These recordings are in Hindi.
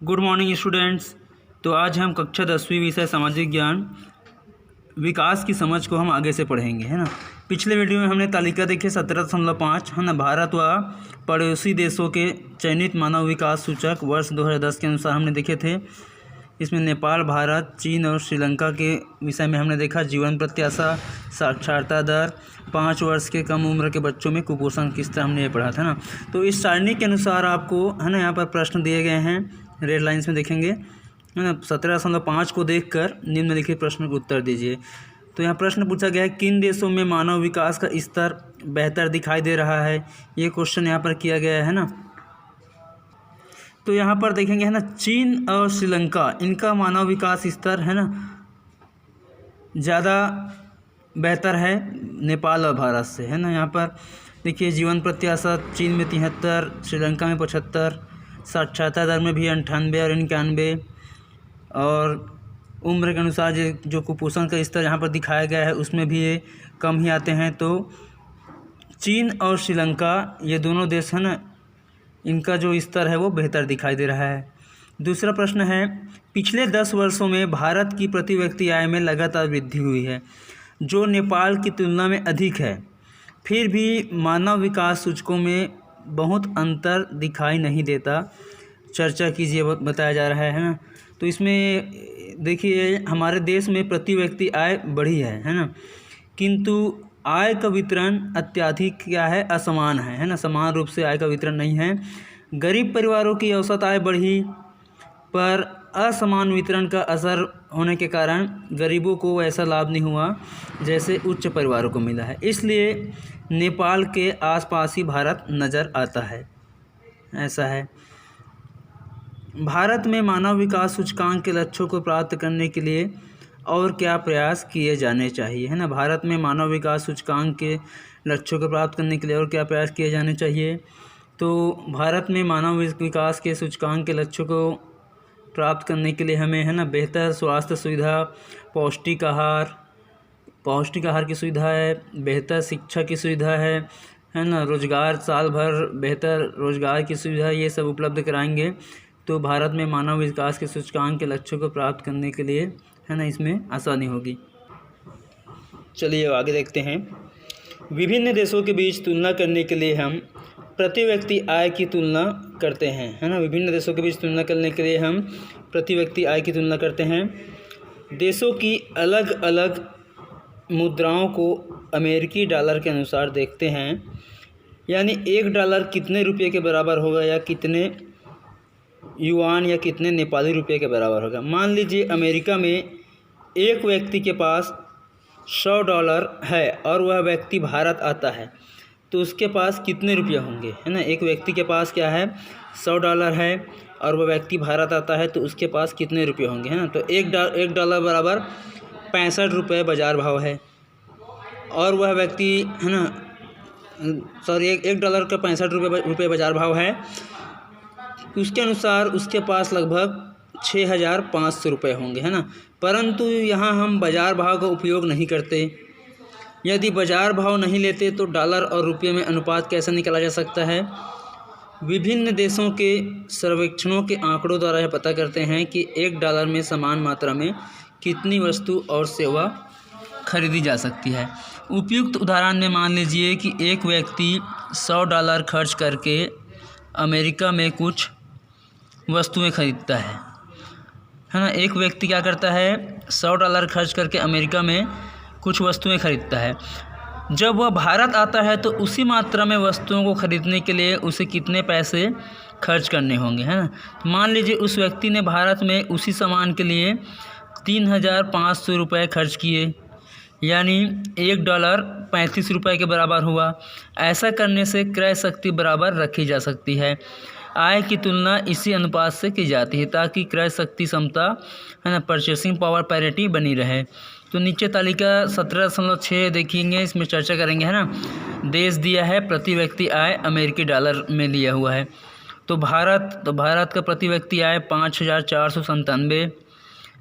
Good morning students. तो आज हम कक्षा 10वीं विषय सामाजिक ज्ञान विकास की समझ को हम आगे से पढ़ेंगे, है ना। पिछले वीडियो में हमने तालिका देखी 17.5, है ना। भारत व पड़ोसी देशों के चयनित मानव विकास सूचक वर्ष 2010 के अनुसार हमने देखे थे। इसमें नेपाल, भारत, चीन और श्रीलंका के विषय में हमने देखा जीवन प्रत्याशा, साक्षरता दर, 5 वर्ष के कम उम्र के बच्चों में कुपोषण किस तरह हमने ये पढ़ा था ना। तो इस सारणी के अनुसार आपको, है ना, यहाँ पर प्रश्न दिए गए हैं, रेड लाइंस में देखेंगे, है ना। 17.5 को देखकर निम्नलिखित प्रश्न का उत्तर दीजिए। तो यहाँ प्रश्न पूछा गया है, किन देशों में मानव विकास का स्तर बेहतर दिखाई दे रहा है। ये क्वेश्चन यहाँ पर किया गया है ना। तो यहाँ पर देखेंगे, है ना, चीन और श्रीलंका, इनका मानव विकास स्तर, है ना, ज़्यादा बेहतर है नेपाल और भारत से, है ना। यहाँ पर देखिए जीवन प्रत्याशा चीन में 73, श्रीलंका में 75, साक्षरता दर में भी 98 और 91, और उम्र के अनुसार जो कुपोषण का स्तर यहाँ पर दिखाया गया है उसमें भी ये कम ही आते हैं। तो चीन और श्रीलंका, ये दोनों देश, है ना, इनका जो स्तर है वो बेहतर दिखाई दे रहा है। दूसरा प्रश्न है, पिछले 10 वर्षों में भारत की प्रति व्यक्ति आय में लगातार वृद्धि हुई है, जो नेपाल की तुलना में अधिक है। फिर भी मानव विकास सूचकों में बहुत अंतर दिखाई नहीं देता। चर्चा कीजिए, बताया जा रहा है ना। तो इसमें देखिए हमारे देश में प्रति व्यक्ति आय बढ़ी है ना, किंतु आय का वितरण अत्यधिक क्या है, असमान है ना। समान रूप से आय का वितरण नहीं है। गरीब परिवारों की औसत आय बढ़ी, पर असमान वितरण का असर होने के कारण गरीबों को वैसा लाभ नहीं हुआ जैसे उच्च परिवारों को मिला है। इसलिए नेपाल के आसपास ही भारत नज़र आता है, ऐसा है। भारत में मानव विकास सूचकांक के लक्ष्यों को प्राप्त करने के लिए और क्या प्रयास किए जाने चाहिए, है ना। भारत में मानव विकास सूचकांक के लक्ष्यों को प्राप्त करने के लिए और क्या प्रयास किए जाने चाहिए। तो भारत में मानव विकास के सूचकांक के लक्ष्यों को प्राप्त करने के लिए हमें, है ना, बेहतर स्वास्थ्य सुविधा, पौष्टिक आहार की सुविधा है, बेहतर शिक्षा की सुविधा है ना, रोजगार, साल भर बेहतर रोजगार की सुविधा, ये सब उपलब्ध कराएंगे। तो भारत में मानव विकास के सूचकांक के लक्ष्यों को प्राप्त करने के लिए, है ना, इसमें आसानी होगी। चलिए आगे देखते हैं। विभिन्न देशों के बीच तुलना करने के लिए हम प्रति व्यक्ति आय की तुलना करते हैं, है ना। विभिन्न देशों के बीच तुलना करने के लिए हम प्रति व्यक्ति आय की तुलना करते हैं। देशों की अलग अलग मुद्राओं को अमेरिकी डॉलर के अनुसार देखते हैं, यानी $1 कितने रुपये के बराबर होगा, या कितने युआन या कितने नेपाली रुपये के बराबर होगा। मान लीजिए अमेरिका में एक व्यक्ति के पास $100 है और वह व्यक्ति भारत आता है, तो उसके पास कितने रुपये होंगे, है ना। एक व्यक्ति के पास क्या है, $100 है और वह व्यक्ति भारत आता है, तो उसके पास कितने रुपये होंगे, है ना। तो $1 बराबर 65 रुपये बाज़ार भाव है, और वह व्यक्ति, है ना, सॉरी, $1 का 65 रुपये बाज़ार भाव है। उसके अनुसार उसके पास लगभग 6500 रुपये होंगे, है ना। परंतु यहाँ हम बाज़ार भाव का उपयोग नहीं करते। यदि बाज़ार भाव नहीं लेते तो डॉलर और रुपये में अनुपात कैसे निकाला जा सकता है। विभिन्न देशों के सर्वेक्षणों के आंकड़ों द्वारा यह पता करते हैं कि $1 में समान मात्रा में कितनी वस्तु और सेवा खरीदी जा सकती है। उपयुक्त उदाहरण में मान लीजिए कि एक व्यक्ति $100 खर्च करके अमेरिका में कुछ वस्तुएं खरीदता है ना। एक व्यक्ति क्या करता है, $100 खर्च करके अमेरिका में कुछ वस्तुएं खरीदता है। जब वह भारत आता है तो उसी मात्रा में वस्तुओं को खरीदने के लिए उसे कितने पैसे खर्च करने होंगे, है ना। मान लीजिए उस व्यक्ति ने भारत में उसी सामान के लिए 3500 रुपये खर्च किए, यानी $1 35 रुपये के बराबर हुआ। ऐसा करने से क्रय शक्ति बराबर रखी जा सकती है। आय की तुलना इसी अनुपात से की जाती है ताकि क्रय शक्ति समता, है ना, परचेसिंग पावर पैरिटी बनी रहे। तो नीचे तालिका 17.6 देखेंगे, इसमें चर्चा करेंगे, है ना। देश दिया है, प्रति व्यक्ति आय अमेरिकी डॉलर में लिया हुआ है। तो भारत का प्रति व्यक्ति आय 5497,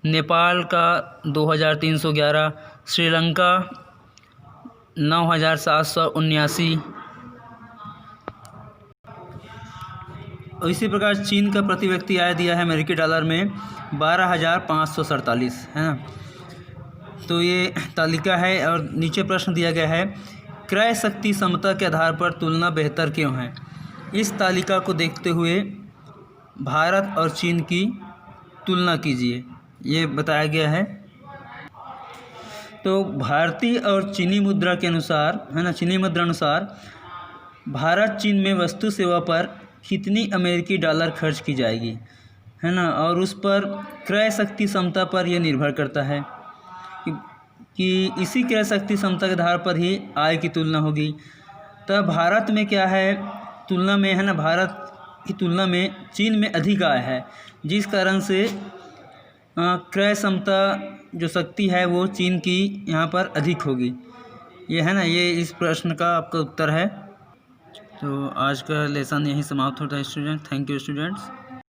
नेपाल का 2311, श्रीलंका 9779, और इसी प्रकार चीन का प्रति व्यक्ति आय दिया है अमेरिकी डॉलर में 12,547 है ना। तो ये तालिका है और नीचे प्रश्न दिया गया है, क्रय शक्ति समता के आधार पर तुलना बेहतर क्यों है। इस तालिका को देखते हुए भारत और चीन की तुलना कीजिए, ये बताया गया है। तो भारतीय और चीनी मुद्रा के अनुसार है ना, चीनी मुद्रा अनुसार भारत चीन में वस्तु सेवा पर कितनी अमेरिकी डॉलर खर्च की जाएगी है ना, और उस पर क्रय शक्ति क्षमता पर यह निर्भर करता है कि इसी क्रय शक्ति क्षमता के आधार पर ही आय की तुलना होगी। तो भारत में क्या है तुलना में है ना, भारत की तुलना में चीन में अधिक आय है, जिस कारण से क्रय क्षमता जो शक्ति है वो चीन की यहाँ पर अधिक होगी। ये है ना, ये इस प्रश्न का आपका उत्तर है। तो आज का लेसन यहीं समाप्त होता है स्टूडेंट। Thank you students.